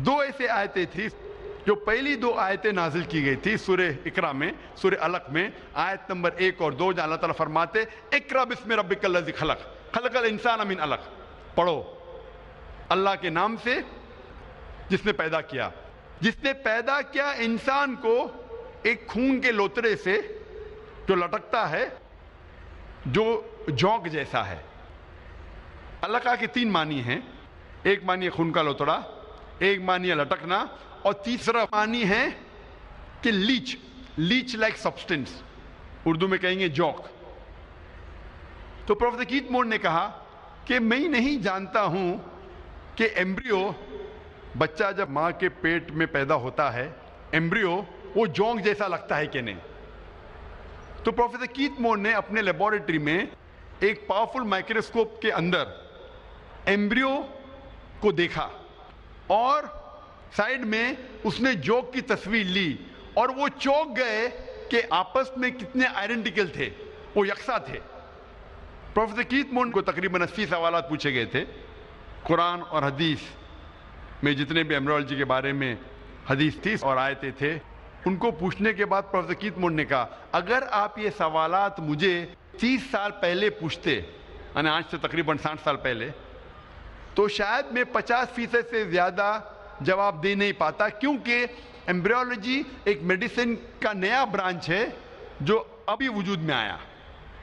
دو ایسے آیتیں تھی جو پہلی دو آیتیں نازل کی گئی تھی سورہ اقرا میں، سورہ علق میں، آیت نمبر 1 اور 2، جہاں اللہ تعالیٰ فرماتے اقرا بسم ربک الذی خلق خلق الانسان من علق، پڑھو اللہ کے نام سے جس نے پیدا کیا، جس نے پیدا کیا انسان کو ایک خون کے لوترے سے جو لٹکتا ہے، جو جونک جیسا ہے۔ علقہ کے 3 معنی ہیں، ایک معنی ہے خون کا لوتڑا، ایک معنی ہے لٹکنا، اور تیسرا معنی ہے کہ لیچ لائک سبسٹنس، اردو میں کہیں گے جوک۔ تو پروفیسر کیت مور نے کہا کہ میں نہیں جانتا ہوں کہ ایمبریو، بچہ جب ماں کے پیٹ میں پیدا ہوتا ہے، ایمبریو وہ جونک جیسا لگتا ہے کہ نہیں۔ تو پروفیسر کیت مور نے اپنے لیبارٹری میں ایک پاورفل مائکروسکوپ کے اندر ایمبریو کو دیکھا، اور سائیڈ میں اس نے جوک کی تصویر لی، اور وہ چونک گئے کہ آپس میں کتنے آئیڈینٹیکل تھے، وہ یکساں تھے۔ پروفیسر کیت مور کو تقریباً 80 سوالات پوچھے گئے تھے قرآن اور حدیث میں، جتنے بھی ایمبریولوجی کے بارے میں حدیث تھی اور آیتیں تھے، ان کو پوچھنے کے بعد پروفیسر کیت مور نے کہا اگر آپ یہ سوالات مجھے 30 سال پہلے پوچھتے، یعنی آج سے تقریباً 60 سال پہلے، تو شاید میں 50% سے زیادہ جواب دے نہیں پاتا، کیونکہ ایمبریولوجی ایک میڈیسن کا نیا برانچ ہے جو ابھی وجود میں آیا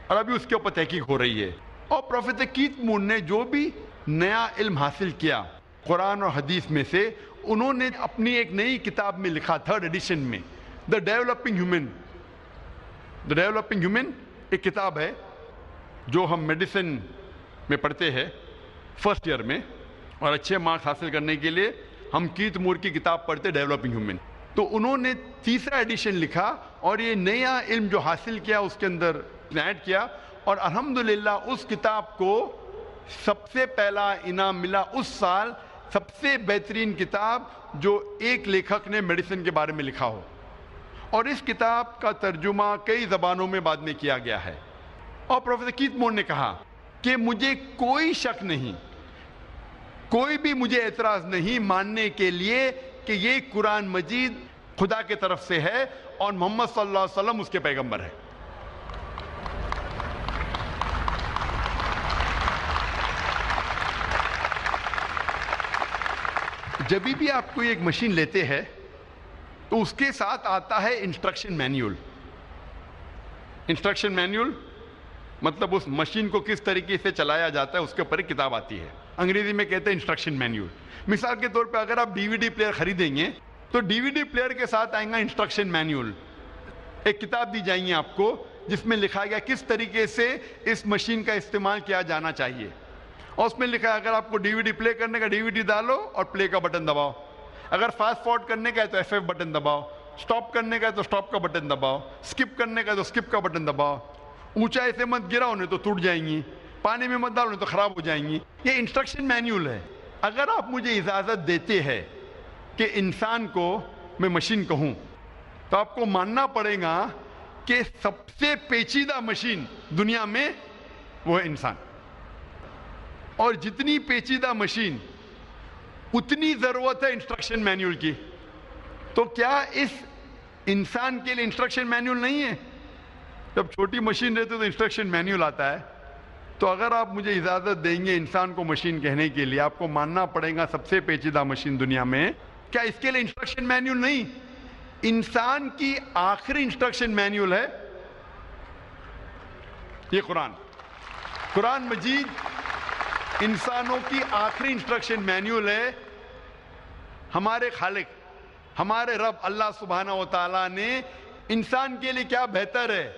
اور ابھی اس کے اوپر تحقیق ہو رہی ہے۔ اور پروفیسر کیت مور نے جو بھی نیا علم حاصل کیا قرآن اور حدیث میں سے، انہوں نے اپنی ایک نئی کتاب میں لکھا، 3rd ایڈیشن میں، دا ڈیولپنگ ہیومن ایک کتاب ہے جو ہم میڈیسن میں پڑھتے ہیں فرسٹ ایئر میں، اور اچھے مارکس حاصل کرنے کے لیے ہم کیت مور کی کتاب پڑھتے ڈیولپنگ ہیومن۔ تو انہوں نے 3را ایڈیشن لکھا اور یہ نیا علم جو حاصل کیا اس کے اندر ایڈ کیا، اور الحمدللہ اس کتاب کو سب سے پہلا انعام ملا اس سال، سب سے بہترین کتاب جو ایک لیکھک نے میڈیسن کے بارے میں لکھا ہو، اور اس کتاب کا ترجمہ کئی زبانوں میں بعد میں کیا گیا ہے۔ اور پروفیسر کیت مور نے کہا کہ مجھے کوئی شک نہیں، کوئی بھی مجھے اعتراض نہیں ماننے کے لیے کہ یہ قرآن مجید خدا کے طرف سے ہے اور محمد صلی اللہ علیہ وسلم اس کے پیغمبر ہے۔ جب بھی آپ کوئی ایک مشین لیتے ہیں تو اس کے ساتھ آتا ہے انسٹرکشن مینیول۔ انسٹرکشن مینیول مطلب اس مشین کو کس طریقے سے چلایا جاتا ہے اس کے اوپر ایک کتاب آتی ہے، انگریزی میں کہتے ہیں انسٹرکشن مینیول۔ مثال کے طور پہ اگر آپ DVD پلیئر خریدیں گے تو DVD پلیئر کے ساتھ آئیں گا انسٹرکشن مینیول، ایک کتاب دی جائیں گی آپ کو جس میں لکھا گیا کس طریقے سے اس مشین کا استعمال کیا جانا چاہیے، اور اس میں لکھا ہے اگر آپ کو DVD پلے کرنے کا DVD ڈالو اور پلے کا بٹن دباؤ، اگر فاسٹ فارورڈ کرنے کا ہے تو FF بٹن دباؤ، سٹاپ کرنے کا ہے تو سٹاپ کا بٹن دباؤ، سکپ کرنے کا ہے تو سکپ کا بٹن دباؤ، اونچائی سے مت گراؤ نہیں تو ٹوٹ جائیں گی، پانی میں مت ڈالو نہیں تو خراب ہو جائیں گی۔ یہ انسٹرکشن مینیول ہے۔ اگر آپ مجھے اجازت دیتے ہیں کہ انسان کو میں مشین کہوں تو آپ کو ماننا پڑے گا کہ سب سے پیچیدہ مشین دنیا میں وہ ہے انسان، اور جتنی پیچیدہ مشین اتنی ضرورت ہے انسٹرکشن مینیول کی۔ تو کیا اس انسان کے لیے انسٹرکشن مینیول نہیں ہے؟ جب چھوٹی مشین رہتی ہے تو انسٹرکشن مینیول آتا ہے۔ تو اگر آپ مجھے اجازت دیں گے انسان کو مشین کہنے کے لیے، آپ کو ماننا پڑے گا سب سے پیچیدہ مشین دنیا میں، کیا اس کے لیے انسٹرکشن مینیول نہیں؟ انسان کی آخری انسٹرکشن مینیول ہے یہ قرآن مجید انسانوں کی آخری انسٹرکشن مینیول ہے۔ ہمارے خالق، ہمارے رب اللہ سبحانہ و تعالیٰ نے انسان کے لیے کیا بہتر ہے،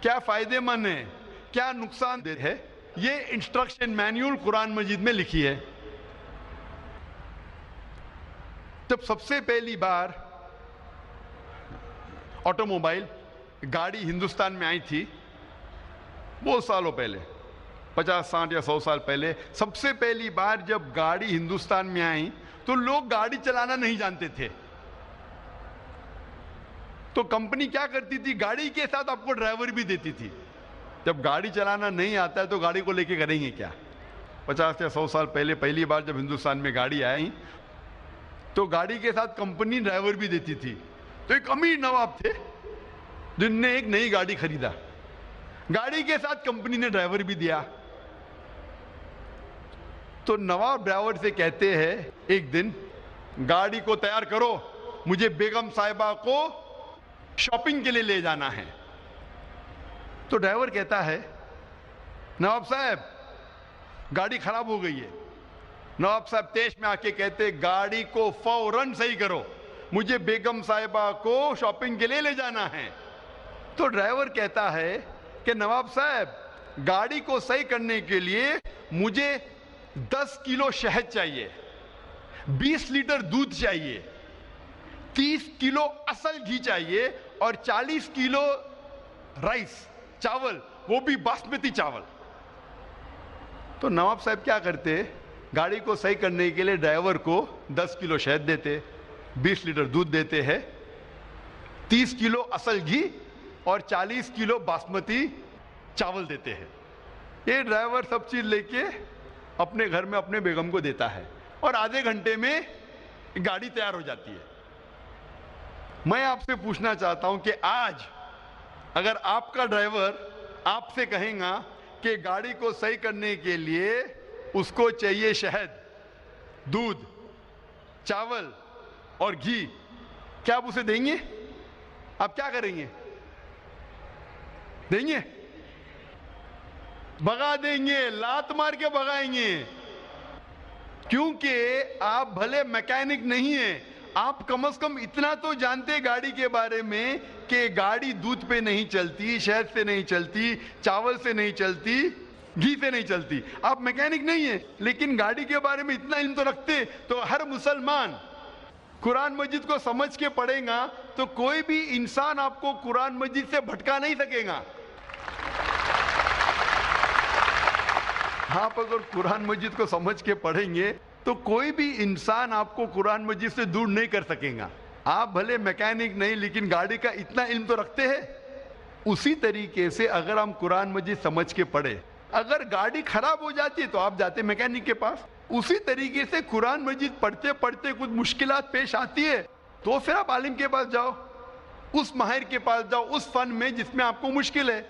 کیا فائدے مند ہے، کیا نقصان دہ ہے، یہ انسٹرکشن مینیول قرآن مجید میں لکھی ہے۔ جب سب سے پہلی بار آٹو موبائل گاڑی ہندوستان میں آئی تھی، بہت سالوں پہلے، 50 60 یا 100 سال پہلے، سب سے پہلی بار جب گاڑی ہندوستان میں آئی تو لوگ گاڑی چلانا نہیں جانتے تھے۔ تو کمپنی کیا کرتی تھی، گاڑی کے ساتھ آپ کو ڈرائیور بھی دیتی تھی۔ جب گاڑی چلانا نہیں آتا ہے تو گاڑی کو لے کے کریں گے کیا؟ 50 یا 100 سال پہلے پہلی بار جب ہندوستان میں گاڑی آئی تو گاڑی کے ساتھ کمپنی ڈرائیور بھی دیتی تھی. تو ایک امیر نواب تھے جن نے ایک نئی گاڑی خریدا, گاڑی کے ساتھ کمپنی نے ڈرائیور بھی دیا. تو نواب ڈرائیور سے کہتے ہیں ایک دن گاڑی کو تیار کرو, مجھے بیگم صاحبہ کو شاپنگ کے لیے لے جانا ہے. تو ڈرائیور کہتا ہے نواب صاحب گاڑی خراب ہو گئی ہے. نواب صاحب تیش میں آ کے کہتے گاڑی کو فوراً صحیح کرو, مجھے بیگم صاحبہ کو شاپنگ کے لیے لے جانا ہے. تو ڈرائیور کہتا ہے کہ نواب صاحب گاڑی کو صحیح کرنے کے لیے مجھے 10 کلو شہد چاہیے, 20 لیٹر دودھ چاہیے, 30 کلو اصل گھی چاہیے اور 40 کلو رائس چاول, وہ بھی باسمتی چاول. تو نواب صاحب کیا کرتے, گاڑی کو صحیح کرنے کے لیے ڈرائیور کو 10 کلو شہد دیتے, 20 لیٹر دودھ دیتے ہیں, 30 کلو اصل گھی اور 40 کلو باسمتی چاول دیتے ہیں. یہ ڈرائیور سب چیز لے کے اپنے گھر میں اپنے بیگم کو دیتا ہے اور آدھے گھنٹے میں گاڑی تیار ہو جاتی ہے. میں آپ سے پوچھنا چاہتا ہوں کہ آج اگر آپ کا ڈرائیور آپ سے کہیں گا کہ گاڑی کو صحیح کرنے کے لیے اس کو چاہیے شہد, دودھ, چاول اور گھی, کیا آپ اسے دیں گے؟ آپ کیا کریں گے؟ دیں گے؟ بھگا دیں گے, لات مار کے بھگائیں گے, کیونکہ آپ بھلے میکینک نہیں ہیں, آپ کم از کم اتنا تو جانتے گاڑی کے بارے میں کہ گاڑی دودھ پہ نہیں چلتی, شہد سے نہیں چلتی, چاول سے نہیں چلتی, گھی سے نہیں چلتی. آپ میکینک نہیں ہیں لیکن گاڑی کے بارے میں اتنا علم تو رکھتے. تو ہر مسلمان قرآن مجید کو سمجھ کے پڑھے گا تو کوئی بھی انسان آپ کو قرآن مجید سے بھٹکا نہیں سکے گا. آپ اگر قرآن مجید کو سمجھ کے پڑھیں گے تو کوئی بھی انسان آپ کو قرآن مجید سے دور نہیں کر سکے گا. آپ بھلے میکینک نہیں لیکن گاڑی کا اتنا علم تو رکھتے ہیں. اسی طریقے سے اگر ہم قرآن مجید سمجھ کے پڑھے, اگر گاڑی خراب ہو جاتی ہے تو آپ جاتے میکینک کے پاس. اسی طریقے سے قرآن مجید پڑھتے پڑھتے کچھ مشکلات پیش آتی ہے تو پھر آپ عالم کے پاس جاؤ, اس ماہر کے پاس جاؤ اس فن میں جس میں آپ کو مشکل ہے.